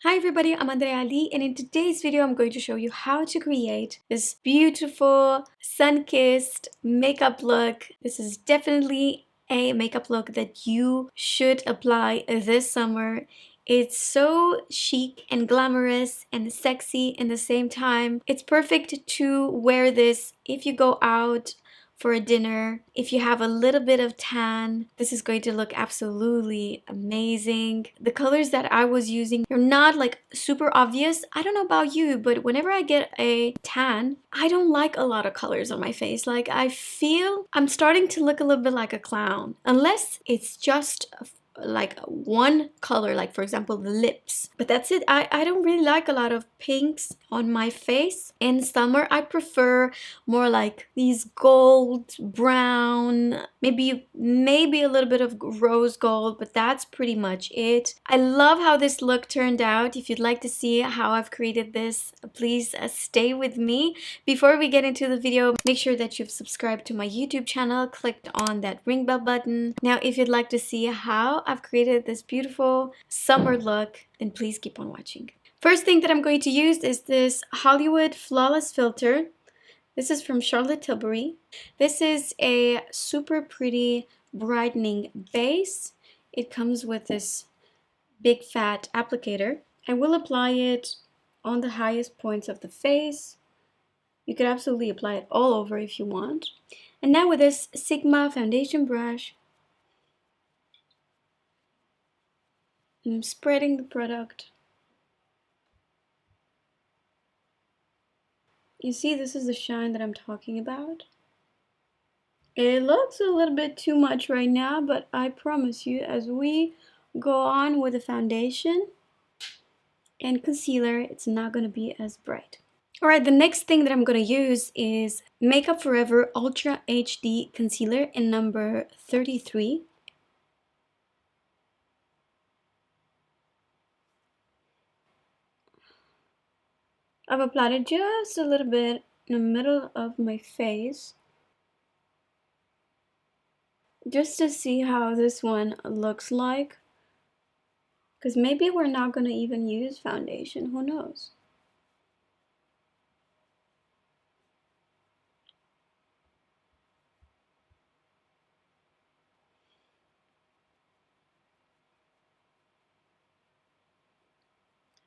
Hi everybody, I'm Andrea Lee, and in today's video I'm going to show you how to create this beautiful sun-kissed makeup look. This is definitely a makeup look that you should apply this summer. It's so chic and glamorous and sexy in the same time. It's perfect to wear this if you go out for a dinner. If you have a little bit of tan, this is going to look absolutely amazing. The colors that I was using are not like super obvious. I don't know about you, but whenever I get a tan, I don't like a lot of colors on my face. Like I feel I'm starting to look a little bit like a clown, unless it's just like one color, like for example the lips, but that's it. I don't really like a lot of pinks on my face. In summer I prefer more like these gold, brown, maybe a little bit of rose gold, but that's pretty much it. I love how this look turned out. If you'd like to see how I've created this, please stay with me. Before we get into the video, make sure that you've subscribed to my YouTube channel, clicked on that ring bell button. Now if you'd like to see how I've created this beautiful summer look, then please keep on watching. First thing that I'm going to use is this Hollywood Flawless Filter. This is from Charlotte Tilbury. This is a super pretty brightening base. It comes with this big fat applicator. I will apply it on the highest points of the face. You could absolutely apply it all over if you want. And now with this Sigma foundation brush, I'm spreading the product. You see, this is the shine that I'm talking about. It looks a little bit too much right now, but I promise you, as we go on with the foundation and concealer, it's not going to be as bright. Alright, the next thing that I'm going to use is Makeup Forever Ultra HD Concealer in number 33. I've applied it just a little bit in the middle of my face, just to see how this one looks like, because maybe we're not going to even use foundation, who knows.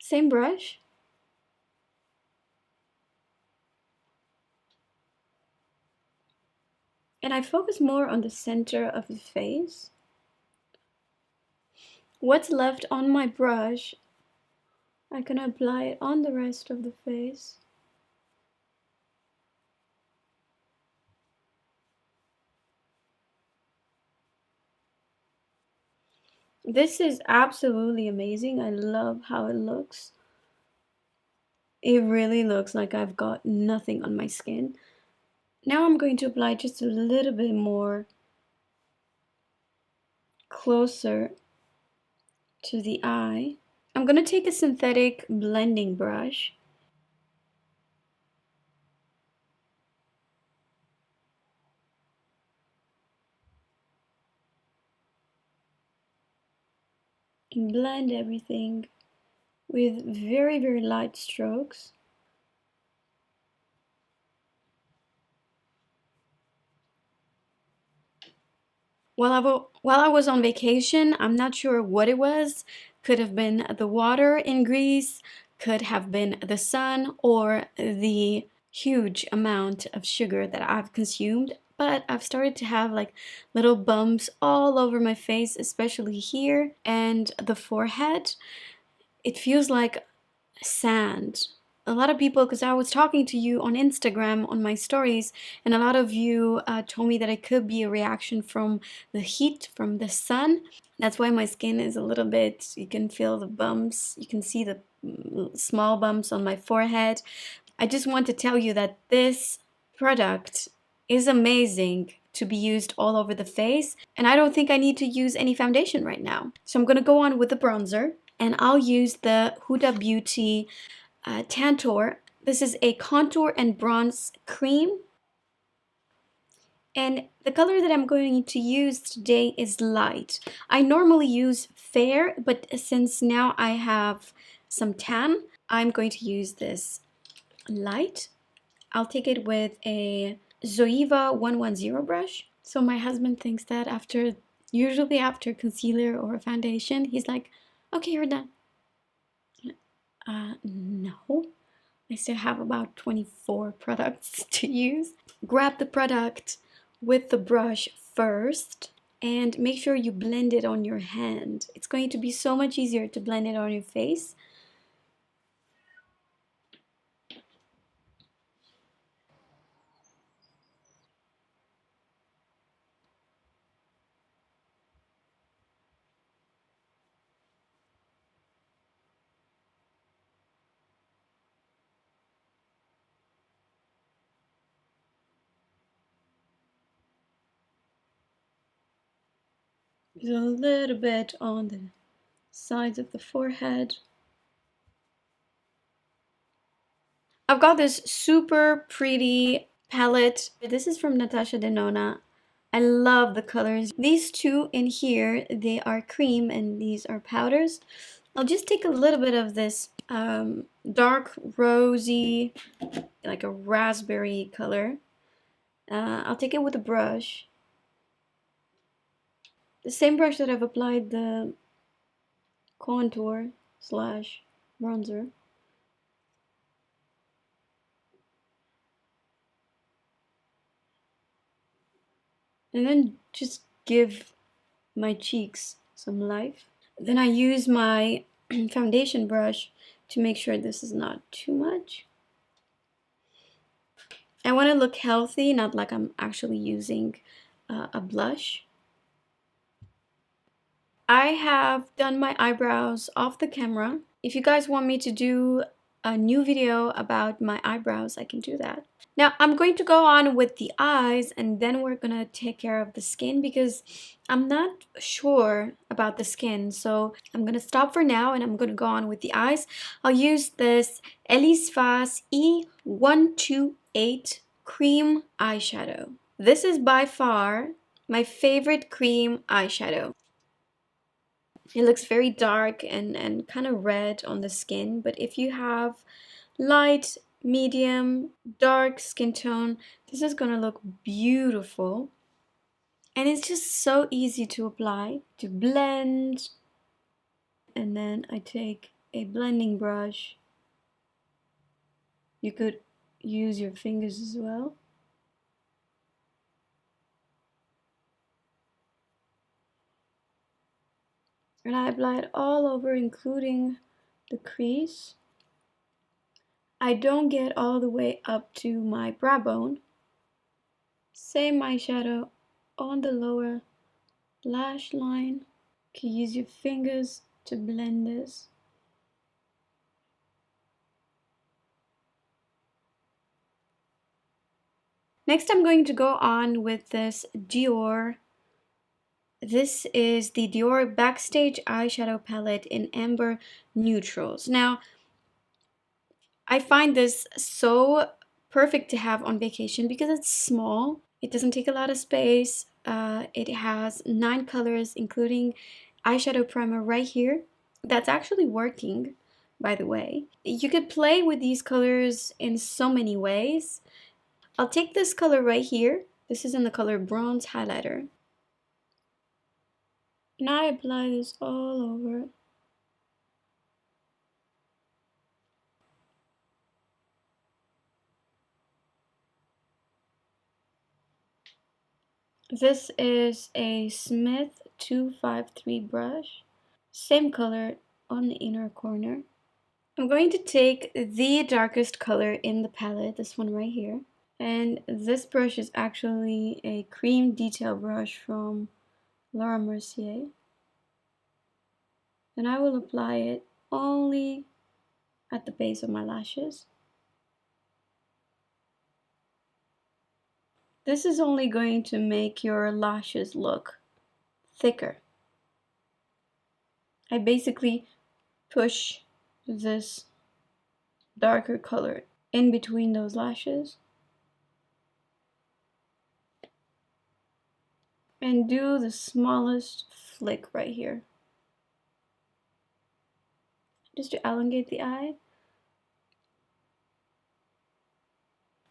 Same brush. And I focus more on the center of the face. What's left on my brush, I can apply it on the rest of the face. This is absolutely amazing. I love how it looks. It really looks like I've got nothing on my skin. Now I'm going to apply just a little bit more closer to the eye. I'm going to take a synthetic blending brush. And blend everything with very, very light strokes. While I was on vacation, I'm not sure what it was. Could have been the water in Greece, could have been the sun, or the huge amount of sugar that I've consumed. But I've started to have like little bumps all over my face, especially here and the forehead. It feels like sand. A lot of people, because I was talking to you on Instagram on my stories, and a lot of you told me that it could be a reaction from the heat from the sun. That's why my skin is a little bit, you can feel the bumps, you can see the small bumps on my forehead. I just want to tell you that this product is amazing to be used all over the face, and I don't think I need to use any foundation right now. So I'm going to go on with the bronzer. And I'll use the Huda Beauty Tantour. This is a contour and bronze cream. And the color that I'm going to use today is light. I normally use fair, but since now I have some tan. I'm going to use this light. I'll take it with a Zoeva 110 brush. So my husband thinks that usually after concealer or foundation, he's like, okay, you're done. No, I still have about 24 products to use. Grab the product with the brush first and make sure you blend it on your hand. It's going to be so much easier to blend it on your face. There's a little bit on the sides of the forehead. I've got this super pretty palette. This is from Natasha Denona. I love the colors. These two in here, they are cream and these are powders. I'll just take a little bit of this dark rosy, like a raspberry color. I'll take it with a brush. The same brush that I've applied the contour slash bronzer. And then just give my cheeks some life. Then I use my foundation brush to make sure this is not too much. I want to look healthy, not like I'm actually using a blush. I have done my eyebrows off the camera. If you guys want me to do a new video about my eyebrows, I can do that. Now I'm going to go on with the eyes and then we're gonna take care of the skin because I'm not sure about the skin. So I'm gonna stop for now and I'm gonna go on with the eyes. I'll use this Elise Fass E128 cream eyeshadow. This is by far my favorite cream eyeshadow. It looks very dark and kind of red on the skin, but if you have light, medium, dark skin tone, this is gonna look beautiful. And it's just so easy to apply, to blend. And then I take a blending brush. You could use your fingers as well. And I apply it all over, including the crease. I don't get all the way up to my brow bone. Same eyeshadow on the lower lash line. You can use your fingers to blend this. Next, I'm going to go on with this Dior. This is the Dior Backstage Eyeshadow Palette in Amber Neutrals. Now, I find this so perfect to have on vacation because it's small. It doesn't take a lot of space. It has 9 colors, including eyeshadow primer right here. That's actually working, by the way. You could play with these colors in so many ways. I'll take this color right here. This is in the color Bronze Highlighter. And I apply this all over. This is a Smith 253 brush. Same color on the inner corner. I'm going to take the darkest color in the palette, this one right here. And this brush is actually a cream detail brush from Laura Mercier. And I will apply it only at the base of my lashes. This is only going to make your lashes look thicker. I basically push this darker color in between those lashes and do the smallest flick right here. just to elongate the eye.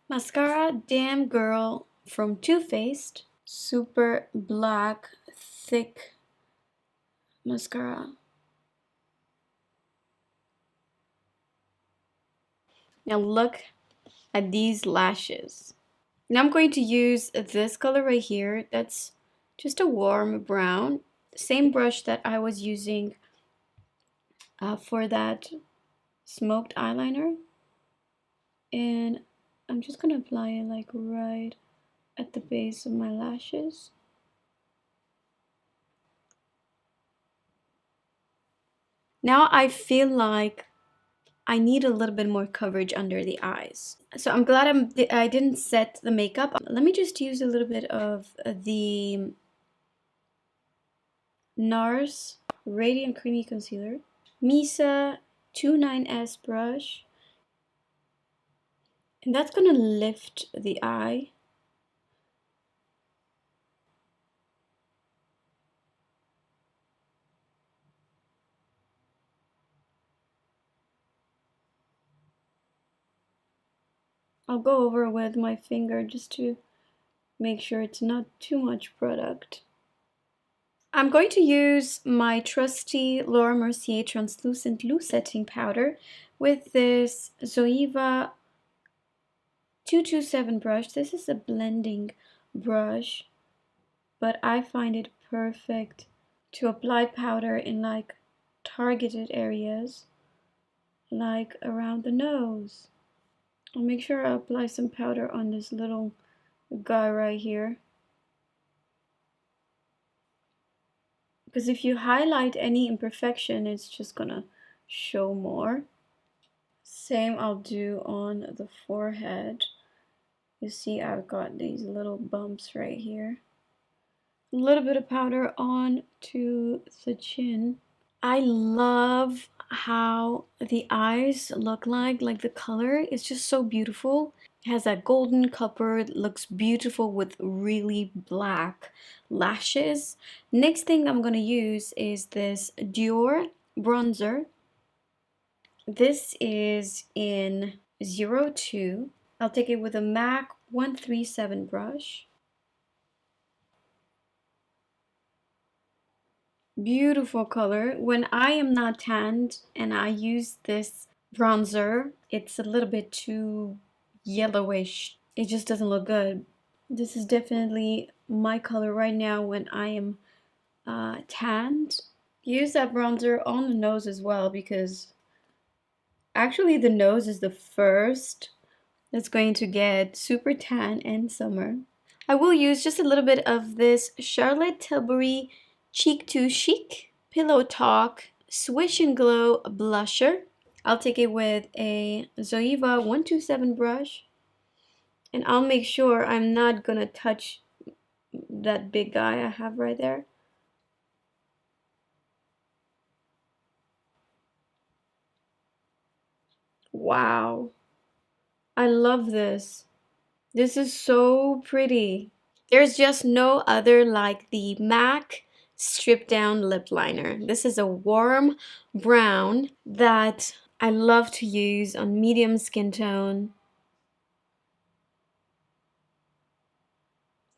Mascara Damn Girl from Too Faced. Super black, thick mascara. Now look at these lashes. Now I'm going to use this color right here. That's just a warm brown. Same brush that I was using for that smoked eyeliner. And I'm just gonna apply it like right at the base of my lashes. Now I feel like I need a little bit more coverage under the eyes. So I'm glad I didn't set the makeup. Let me just use a little bit of the NARS Radiant Creamy Concealer. Misa 29S brush. And that's gonna lift the eye. I'll go over with my finger just to make sure it's not too much product. I'm going to use my trusty Laura Mercier translucent loose setting powder with this Zoeva 227 brush. This is a blending brush, but I find it perfect to apply powder in like targeted areas, like around the nose. I'll make sure I apply some powder on this little guy right here. Because if you highlight any imperfection, it's just gonna show more. Same I'll do on the forehead. You see I've got these little bumps right here. A little bit of powder on to the chin. I love how the eyes look like the color is just so beautiful. It has that golden copper, it looks beautiful with really black lashes. Next thing I'm gonna use is this Dior bronzer. This is in 02. I'll take it with a MAC 137 brush. Beautiful color. When I am not tanned and I use this bronzer, it's a little bit too yellowish. It just doesn't look good. This is definitely my color right now when I am tanned. Use that bronzer on the nose as well, because actually the nose is the first that's going to get super tan in summer. I will use just a little bit of this Charlotte Tilbury Cheek to Chic Pillow Talk Swish and Glow blusher. I'll take it with a Zoeva 127 brush, and I'll make sure I'm not gonna touch that big guy I have right there. Wow, I love this. This is so pretty. There's just no other like the MAC Strip Down Lip Liner. This is a warm brown that I love to use on medium skin tone.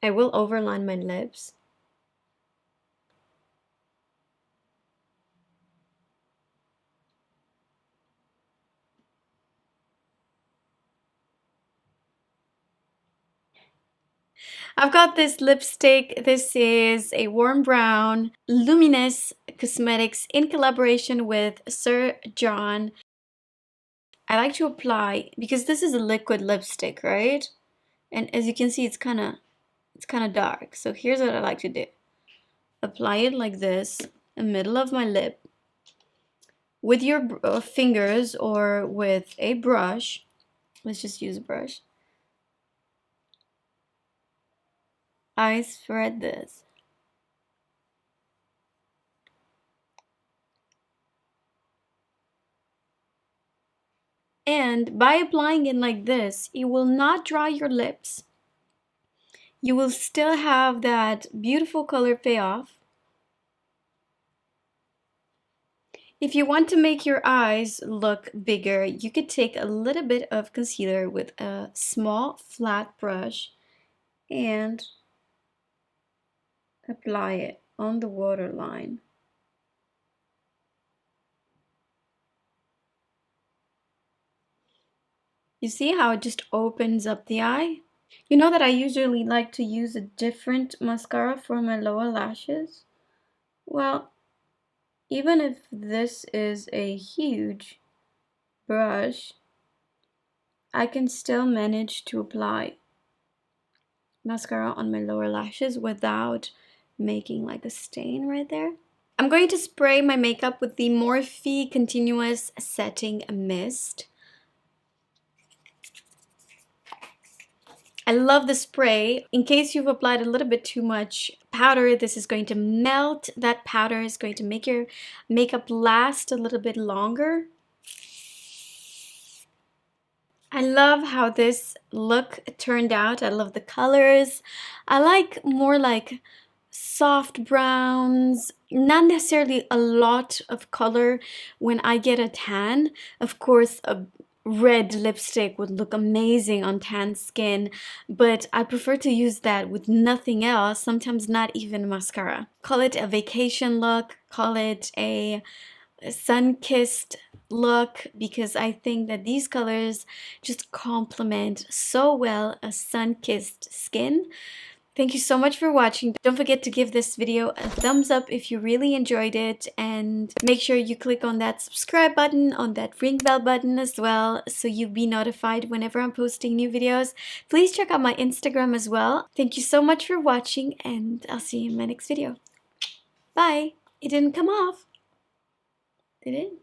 I will overline my lips. I've got this lipstick. This is a warm brown, Luminous Cosmetics in collaboration with Sir John. I like to apply, because this is a liquid lipstick, right? And as you can see, it's kind of dark. So here's what I like to do. Apply it like this in the middle of my lip with your fingers or with a brush. Let's just use a brush. I spread this. And by applying it like this, it will not dry your lips. You will still have that beautiful color payoff. If you want to make your eyes look bigger, you could take a little bit of concealer with a small flat brush and apply it on the waterline. You see how it just opens up the eye? You know that I usually like to use a different mascara for my lower lashes? Well, even if this is a huge brush, I can still manage to apply mascara on my lower lashes without making like a stain right there. I'm going to spray my makeup with the Morphe Continuous Setting Mist. I love the spray. In case you've applied a little bit too much powder, this is going to melt that powder. It's going to make your makeup last a little bit longer. I love how this look turned out. I love the colors. I like more like soft browns, not necessarily a lot of color when I get a tan. Of course, a red lipstick would look amazing on tan skin, but I prefer to use that with nothing else, sometimes not even mascara. Call it a vacation look, call it a sun-kissed look, because I think that these colors just complement so well a sun-kissed skin. Thank you so much for watching. Don't forget to give this video a thumbs up if you really enjoyed it, and make sure you click on that subscribe button, on that ring bell button as well, so you'll be notified whenever I'm posting new videos. Please check out my Instagram as well. Thank you so much for watching, and I'll see you in my next video. Bye! It didn't come off, did it?